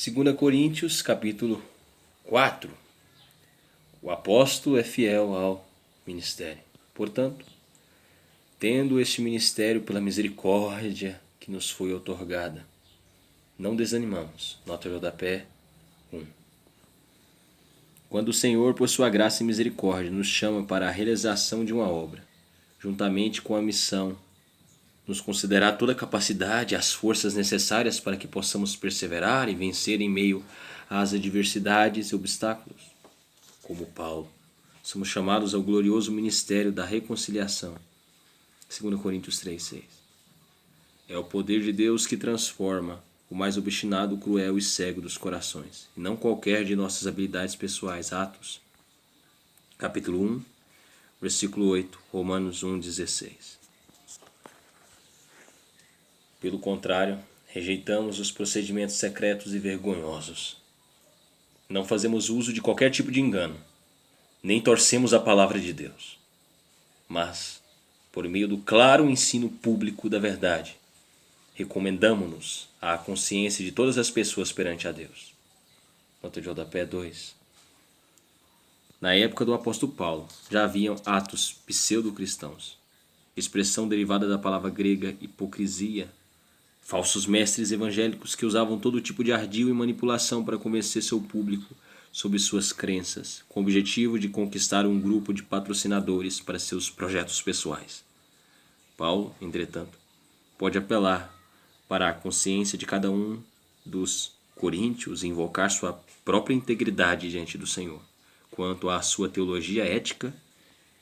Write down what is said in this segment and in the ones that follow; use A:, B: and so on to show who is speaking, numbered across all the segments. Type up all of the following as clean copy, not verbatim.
A: 2 Coríntios, capítulo 4. O apóstolo é fiel ao ministério. Portanto, tendo este ministério pela misericórdia que nos foi outorgada, não desanimamos. Nota de rodapé 1. Quando o Senhor, por sua graça e misericórdia, nos chama para a realização de uma obra, juntamente com a missão, nos considerar toda a capacidade e as forças necessárias para que possamos perseverar e vencer em meio às adversidades e obstáculos. Como Paulo, somos chamados ao glorioso ministério da reconciliação. 2 Coríntios 3:6. É o poder de Deus que transforma o mais obstinado, cruel e cego dos corações, e não qualquer de nossas habilidades pessoais. Atos, capítulo 1, versículo 8, Romanos 1:16. Pelo contrário, rejeitamos os procedimentos secretos e vergonhosos. Não fazemos uso de qualquer tipo de engano, nem torcemos a palavra de Deus. Mas, por meio do claro ensino público da verdade, recomendamo-nos à consciência de todas as pessoas perante a Deus. Nota de rodapé 2. Na época do apóstolo Paulo, já haviam atos pseudo-cristãos, expressão derivada da palavra grega hipocrisia, falsos mestres evangélicos que usavam todo tipo de ardil e manipulação para convencer seu público sobre suas crenças, com o objetivo de conquistar um grupo de patrocinadores para seus projetos pessoais. Paulo, entretanto, pode apelar para a consciência de cada um dos coríntios e invocar sua própria integridade diante do Senhor, quanto à sua teologia ética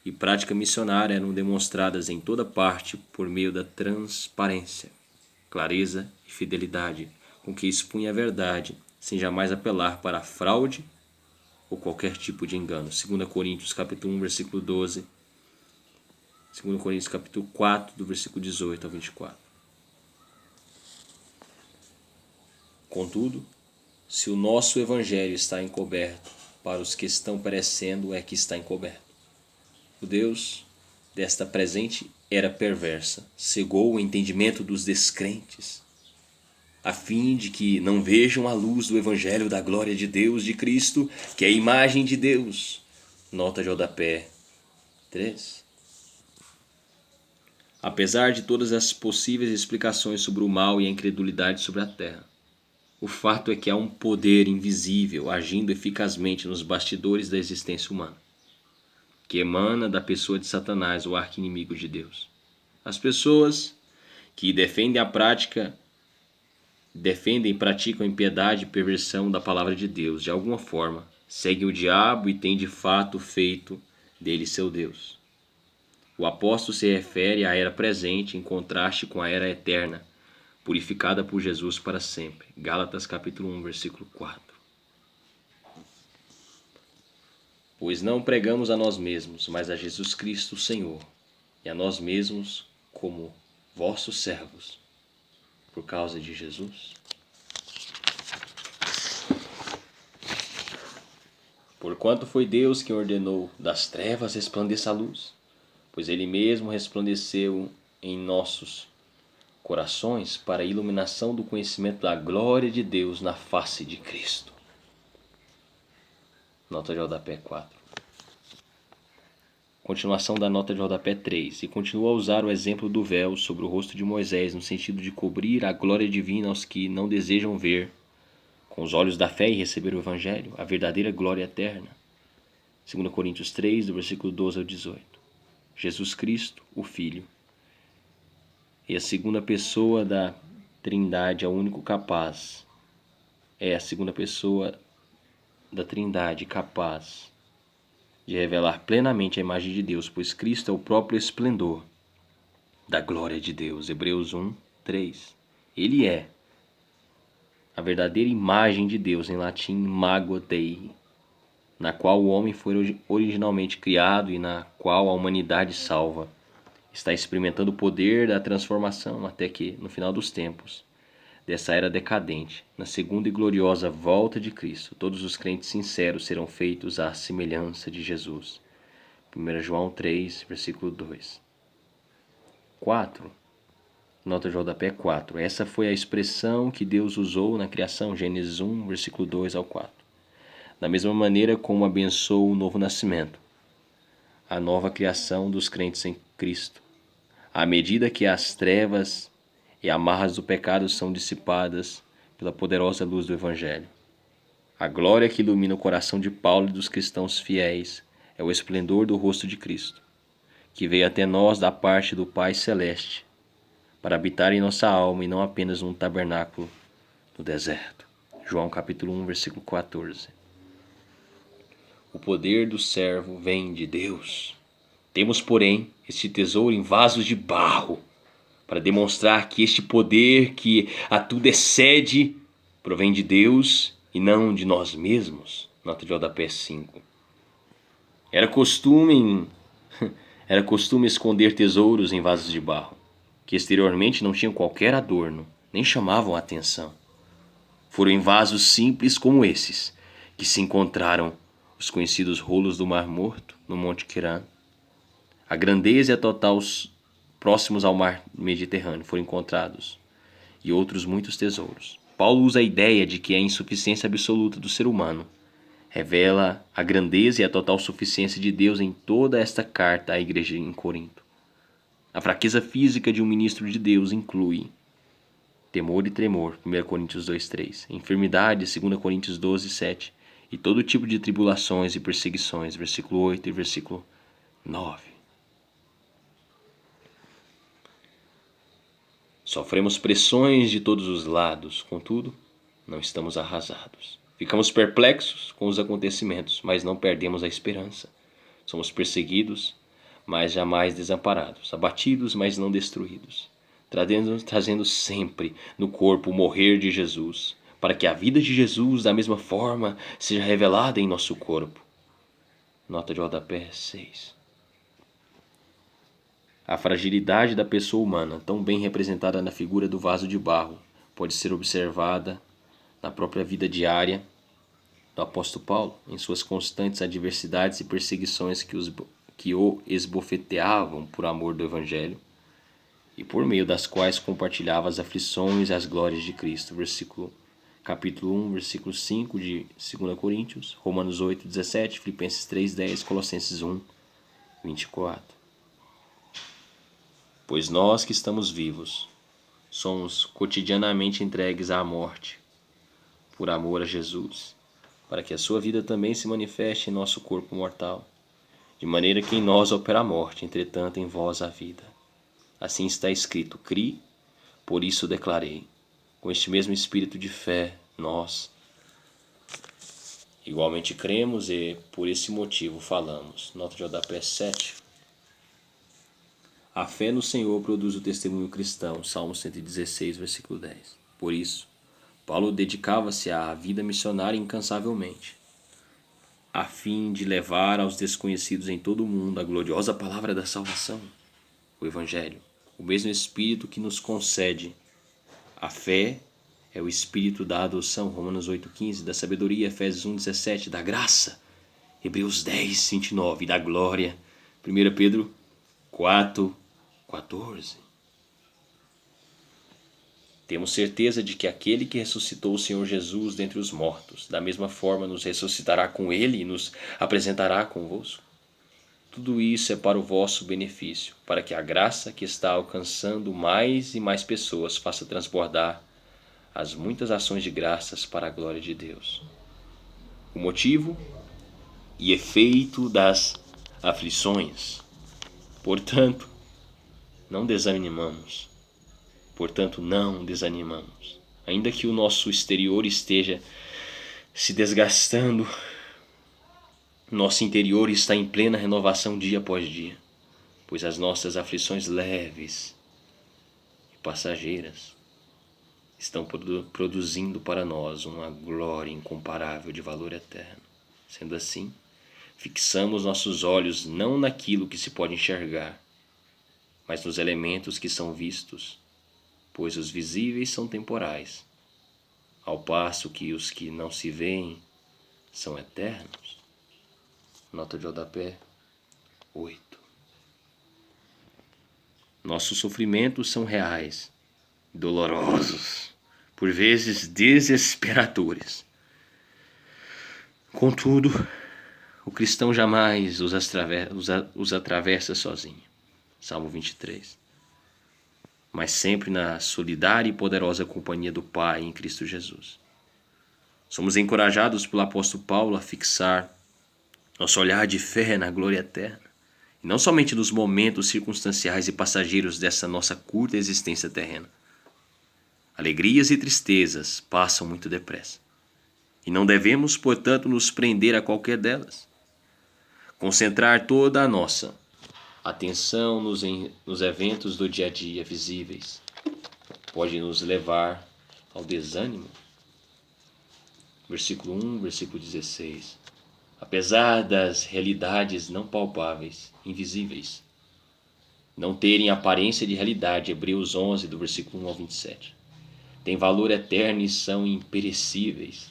A: e prática missionária eram demonstradas em toda parte por meio da transparência, clareza e fidelidade com que expunha a verdade, sem jamais apelar para a fraude ou qualquer tipo de engano. 2 Coríntios capítulo 1, versículo 12. 2 Coríntios capítulo 4, do versículo 18 ao 24. Contudo, se o nosso evangelho está encoberto, para os que estão perecendo é que está encoberto. O Deus desta presente era perversa, cegou o entendimento dos descrentes, a fim de que não vejam a luz do evangelho da glória de Deus, de Cristo, que é a imagem de Deus. Nota de rodapé 3. Apesar de todas as possíveis explicações sobre o mal e a incredulidade sobre a terra, o fato é que há um poder invisível agindo eficazmente nos bastidores da existência humana, que emana da pessoa de Satanás, o arqui-inimigo de Deus. As pessoas que defendem e praticam impiedade e perversão da palavra de Deus, de alguma forma, seguem o diabo e têm de fato feito dele seu Deus. O apóstolo se refere à era presente em contraste com a era eterna, purificada por Jesus para sempre. Gálatas capítulo 1, versículo 4. Pois não pregamos a nós mesmos, mas a Jesus Cristo, o Senhor, e a nós mesmos como vossos servos, por causa de Jesus. Porquanto foi Deus quem ordenou das trevas resplandeça a luz, pois Ele mesmo resplandeceu em nossos corações para a iluminação do conhecimento da glória de Deus na face de Cristo. Nota de rodapé 4. Continuação da nota de rodapé 3. E continua a usar o exemplo do véu sobre o rosto de Moisés, no sentido de cobrir a glória divina aos que não desejam ver, com os olhos da fé e receber o Evangelho, a verdadeira glória eterna. 2 Coríntios 3, do versículo 12 ao 18. Jesus Cristo, o Filho, e a segunda pessoa da Trindade, é o único capaz. É a segunda pessoa da Trindade capaz de revelar plenamente a imagem de Deus, pois Cristo é o próprio esplendor da glória de Deus. Hebreus 1, 3. Ele é a verdadeira imagem de Deus, em latim imago Dei, na qual o homem foi originalmente criado e na qual a humanidade salva está experimentando o poder da transformação até que, no final dos tempos, dessa era decadente, na segunda e gloriosa volta de Cristo, todos os crentes sinceros serão feitos à semelhança de Jesus. 1 João 3, versículo 2. 4. Nota de rodapé 4. Essa foi a expressão que Deus usou na criação, Gênesis 1, versículo 2 ao 4. Da mesma maneira como abençoou o novo nascimento, a nova criação dos crentes em Cristo. À medida que as trevas e amarras do pecado são dissipadas pela poderosa luz do Evangelho. A glória que ilumina o coração de Paulo e dos cristãos fiéis é o esplendor do rosto de Cristo, que veio até nós da parte do Pai Celeste, para habitar em nossa alma e não apenas num tabernáculo no deserto. João capítulo 1, versículo 14. O poder do servo vem de Deus. Temos, porém, este tesouro em vasos de barro, para demonstrar que este poder que a tudo excede provém de Deus e não de nós mesmos. Nota de rodapé 5. Era costume esconder tesouros em vasos de barro, que exteriormente não tinham qualquer adorno, nem chamavam a atenção. Foram em vasos simples como esses que se encontraram os conhecidos rolos do Mar Morto, no Monte Querã. A grandeza e a total próximos ao mar Mediterrâneo foram encontrados, e outros muitos tesouros. Paulo usa a ideia de que a insuficiência absoluta do ser humano revela a grandeza e a total suficiência de Deus em toda esta carta à igreja em Corinto. A fraqueza física de um ministro de Deus inclui temor e tremor, 1 Coríntios 2:3, enfermidade, 2 Coríntios 12:7, e todo tipo de tribulações e perseguições, versículo 8 e versículo 9. Sofremos pressões de todos os lados, contudo, não estamos arrasados. Ficamos perplexos com os acontecimentos, mas não perdemos a esperança. Somos perseguidos, mas jamais desamparados, abatidos, mas não destruídos, trazendo sempre no corpo o morrer de Jesus, para que a vida de Jesus, da mesma forma, seja revelada em nosso corpo. Nota de rodapé 6. A fragilidade da pessoa humana, tão bem representada na figura do vaso de barro, pode ser observada na própria vida diária do apóstolo Paulo, em suas constantes adversidades e perseguições que o esbofeteavam por amor do Evangelho, e por meio das quais compartilhava as aflições e as glórias de Cristo. Capítulo 1, versículo 5 de 2 Coríntios, Romanos 8, 17, Filipenses 3, 10, Colossenses 1, 24. Pois nós que estamos vivos, somos cotidianamente entregues à morte, por amor a Jesus, para que a sua vida também se manifeste em nosso corpo mortal, de maneira que em nós opera a morte, entretanto em vós a vida. Assim está escrito: cri, por isso declarei. Com este mesmo espírito de fé, nós igualmente cremos e por esse motivo falamos. Nota de rodapé 7. A fé no Senhor produz o testemunho cristão, Salmo 116, versículo 10. Por isso, Paulo dedicava-se à vida missionária incansavelmente, a fim de levar aos desconhecidos em todo o mundo a gloriosa palavra da salvação, o Evangelho, o mesmo Espírito que nos concede. A fé é o Espírito da adoção, Romanos 8,15, da sabedoria, Efésios 1,17, da graça, Hebreus 10, 29, e da glória, 1 Pedro 4, 14. Temos certeza de que aquele que ressuscitou o Senhor Jesus dentre os mortos, da mesma forma nos ressuscitará com ele e nos apresentará convosco. Tudo isso é para o vosso benefício, para que a graça que está alcançando mais e mais pessoas faça transbordar as muitas ações de graças para a glória de Deus. O motivo e efeito das aflições. Portanto, não desanimamos. Ainda que o nosso exterior esteja se desgastando, nosso interior está em plena renovação dia após dia, pois as nossas aflições leves e passageiras estão produzindo para nós uma glória incomparável de valor eterno. Sendo assim, fixamos nossos olhos não naquilo que se pode enxergar, mas nos elementos que são vistos, pois os visíveis são temporais, ao passo que os que não se veem são eternos. Nota de rodapé 8. Nossos sofrimentos são reais, dolorosos, por vezes desesperadores. Contudo, o cristão jamais os atravessa sozinho. Salmo 23. Mas sempre na solidária e poderosa companhia do Pai em Cristo Jesus. Somos encorajados pelo apóstolo Paulo a fixar nosso olhar de fé na glória eterna, e não somente nos momentos circunstanciais e passageiros dessa nossa curta existência terrena. Alegrias e tristezas passam muito depressa, e não devemos, portanto, nos prender a qualquer delas. Concentrar toda a nossa atenção nos eventos do dia a dia visíveis pode nos levar ao desânimo. Versículo 1, versículo 16. Apesar das realidades não palpáveis, invisíveis, não terem aparência de realidade, Hebreus 11, do versículo 1 ao 27, têm valor eterno e são imperecíveis.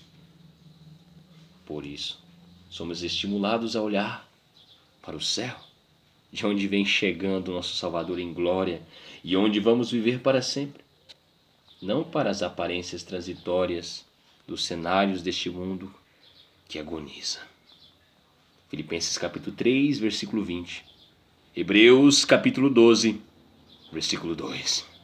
A: Por isso, somos estimulados a olhar para o céu, de onde vem chegando nosso Salvador em glória e onde vamos viver para sempre, não para as aparências transitórias dos cenários deste mundo que agoniza. Filipenses capítulo 3, versículo 20. Hebreus capítulo 12, versículo 2.